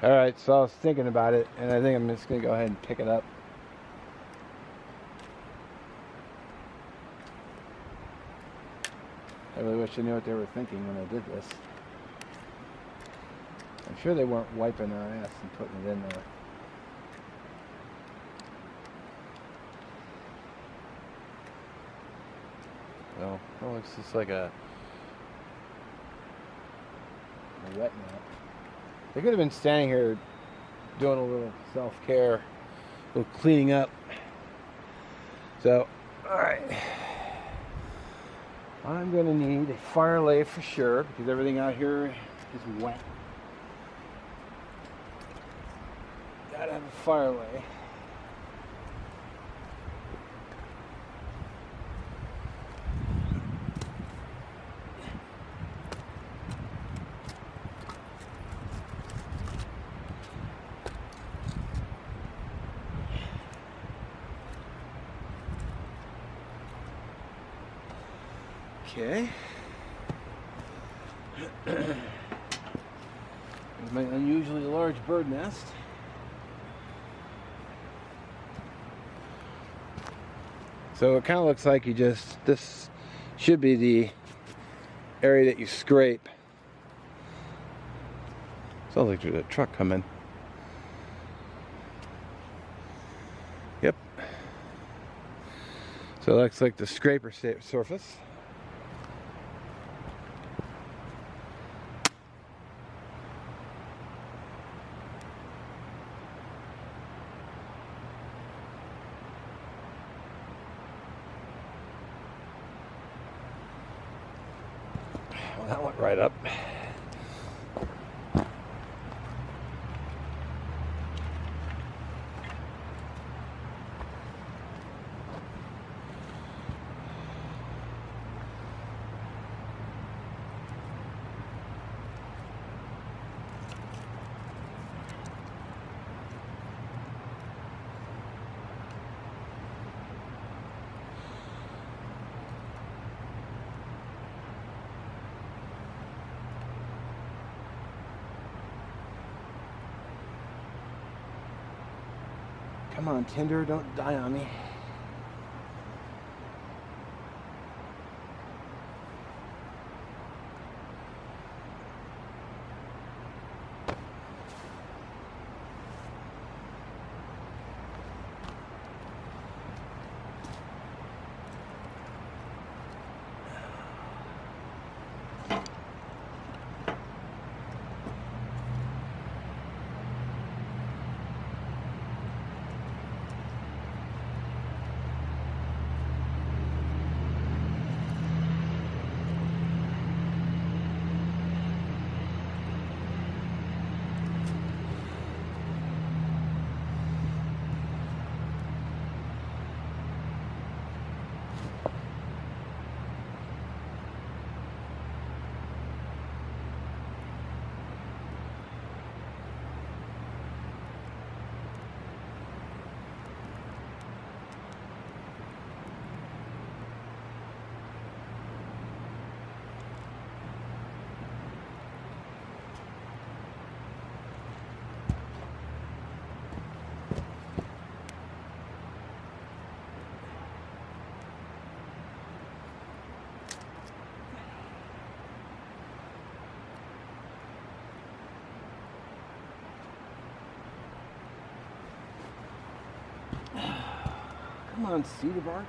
Alright, so I was thinking about it, and I think I'm just going to go ahead and pick it up. I really wish I knew what they were thinking when I did this. I'm sure they weren't wiping their ass and putting it in there. So, it looks just like a wet nap. They could have been standing here doing a little self-care, a little cleaning up. So, alright. I'm going to need a fire lay for sure, because everything out here is wet. Gotta have a fire lay. Okay. There's my unusually large bird nest. So it kind of looks like this should be the area that you scrape. Sounds like there's a truck coming. Yep. So it looks like the scraper surface. Well, that went right up. Come on, Tinder, don't die on me. Come on, cedar bark.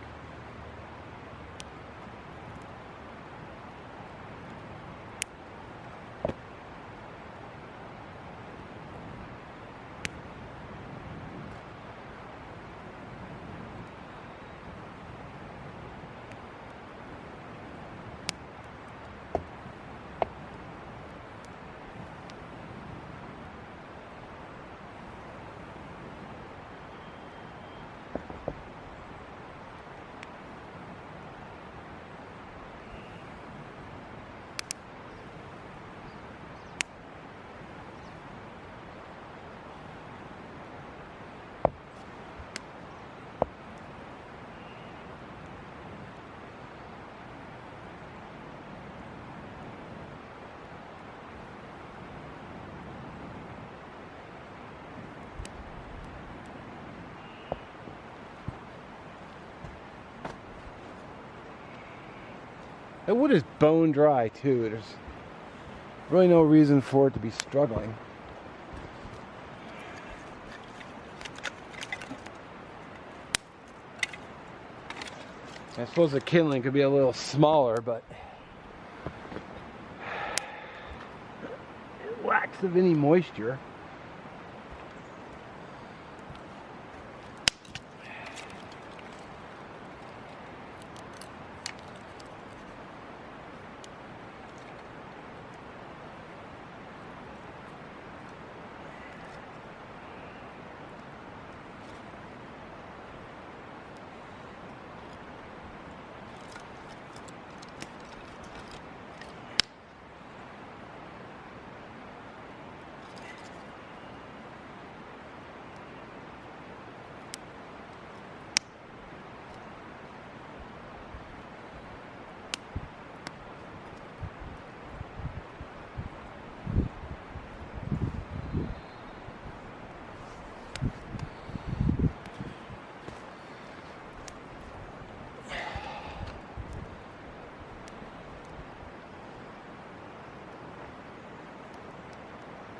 That wood is bone dry too. There's really no reason for it to be struggling. I suppose the kindling could be a little smaller, but it lacks of any moisture.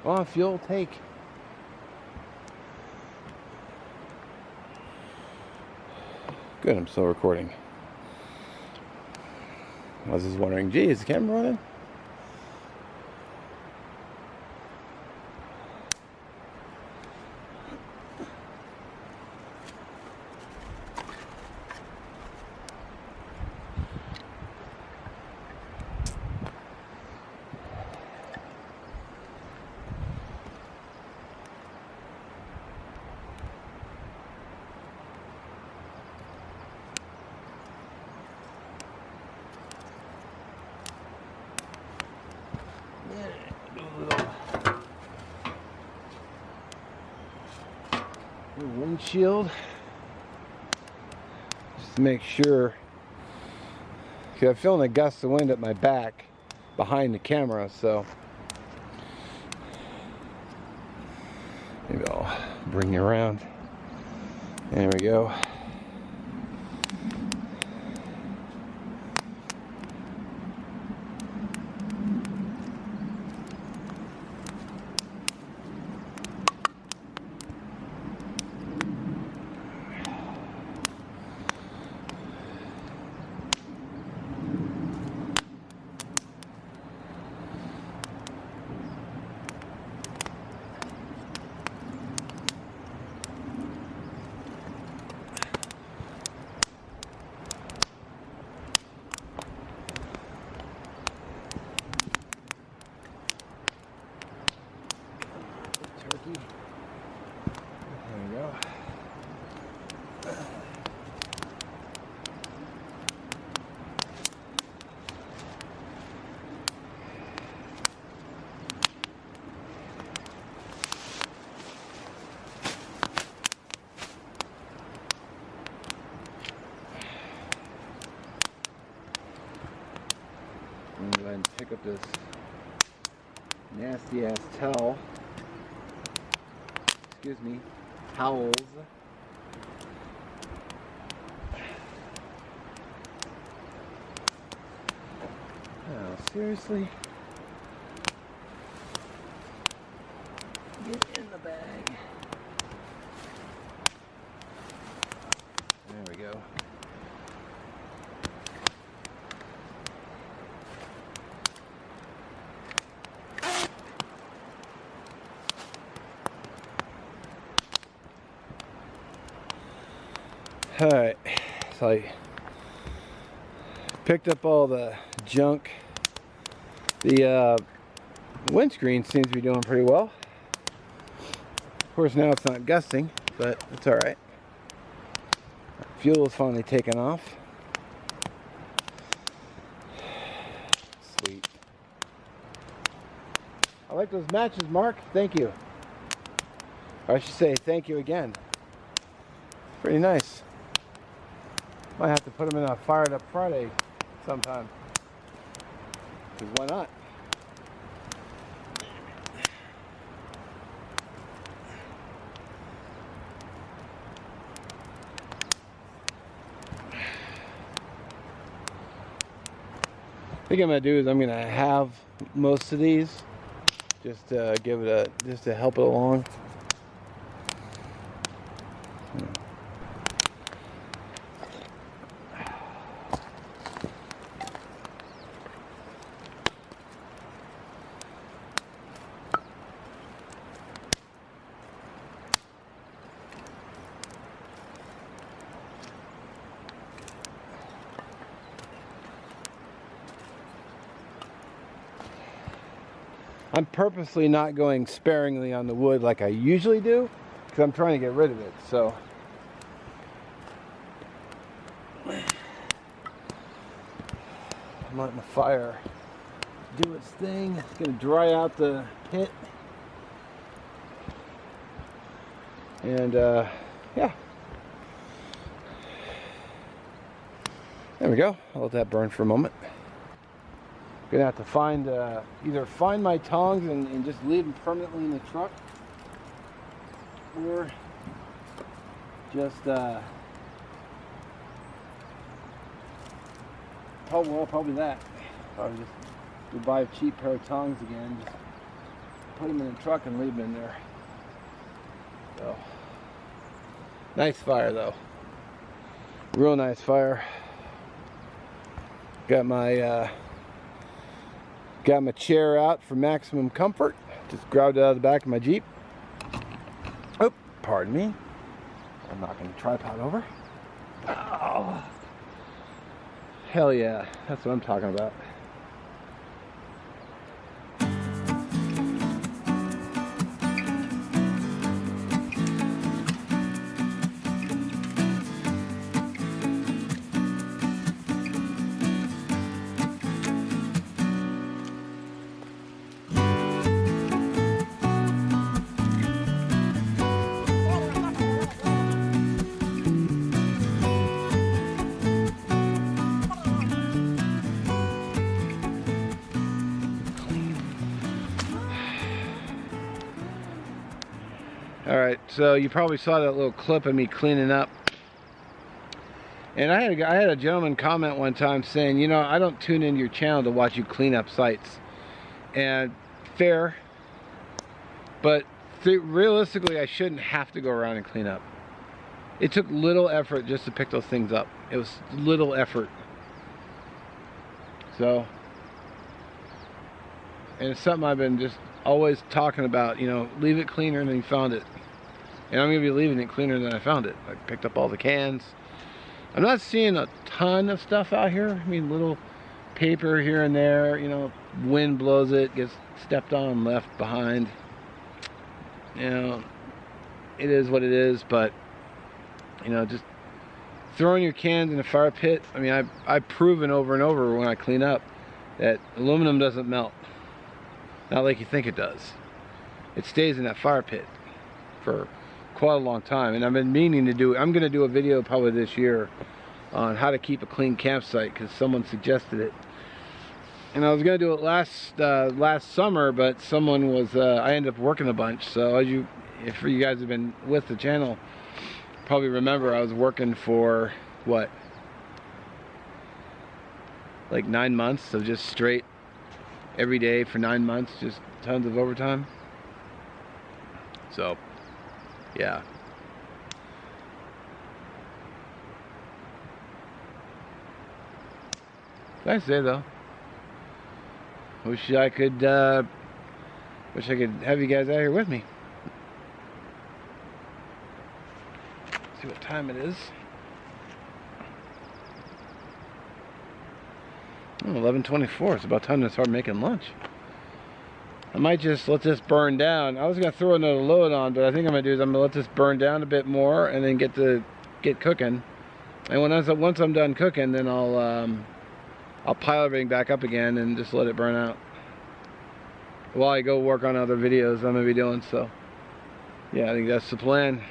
Well, fuel take. Good, I'm still recording. I was just wondering, gee, is the camera running? Windshield, just to make sure, because I'm feeling a gust of wind at my back behind the camera, so maybe I'll bring you around. There we go. I'm going to go ahead and pick up this nasty ass towel. Excuse me, towels. Oh, seriously? Get in the bag. There we go. Alright, so I picked up all the junk. The windscreen seems to be doing pretty well. Of course, now it's not gusting, but it's alright. Fuel is finally taken off. Sweet. I like those matches, Mark. Thank you. Or I should say thank you again. Pretty nice. Might have to put them in a Fired Up Friday sometime. Because why not? think I'm gonna do is I'm gonna have most of these just to give it just to help it along. I'm purposely not going sparingly on the wood like I usually do because I'm trying to get rid of it. So I'm letting the fire do its thing. It's going to dry out the pit. And yeah. There we go. I'll let that burn for a moment. Gonna have to find either find my tongs and just leave them permanently in the truck, or just probably that. Probably just go buy a cheap pair of tongs again, just put them in the truck and leave them in there. So nice fire though, real nice fire. Got my chair out for maximum comfort. Just grabbed it out of the back of my Jeep. Oh, pardon me. I'm knocking the tripod over. Oh, hell yeah. That's what I'm talking about. Alright, so you probably saw that little clip of me cleaning up. And I had a gentleman comment one time saying, you know, I don't tune into your channel to watch you clean up sites. And fair, but realistically I shouldn't have to go around and clean up. It took little effort just to pick those things up. It was little effort. So, and it's something I've been just always talking about, you know, leave it cleaner than you found it. And I'm going to be leaving it cleaner than I found it. I picked up all the cans. I'm not seeing a ton of stuff out here. I mean, little paper here and there, you know, wind blows it, gets stepped on, left behind. You know, it is what it is, but, you know, just throwing your cans in a fire pit. I mean, I've proven over and over when I clean up that aluminum doesn't melt. Not like you think it does. It stays in that fire pit for quite a long time. And I've been meaning to do, I'm going to do a video probably this year on how to keep a clean campsite because someone suggested it. And I was going to do it last summer, but someone was, I ended up working a bunch. So as if you guys have been with the channel, probably remember I was working for, what, like 9 months of just straight every day for 9 months, just tons of overtime. So, yeah. Nice day though. Wish I could have you guys out here with me. See what time it is. 11:24. It's about time to start making lunch. I might just let this burn down. I was gonna throw another load on, but I think I'm gonna do is I'm gonna let this burn down a bit more and then get cooking. And once I'm done cooking, then I'll pile everything back up again and just let it burn out while I go work on other videos I'm gonna be doing. So yeah, I think that's the plan.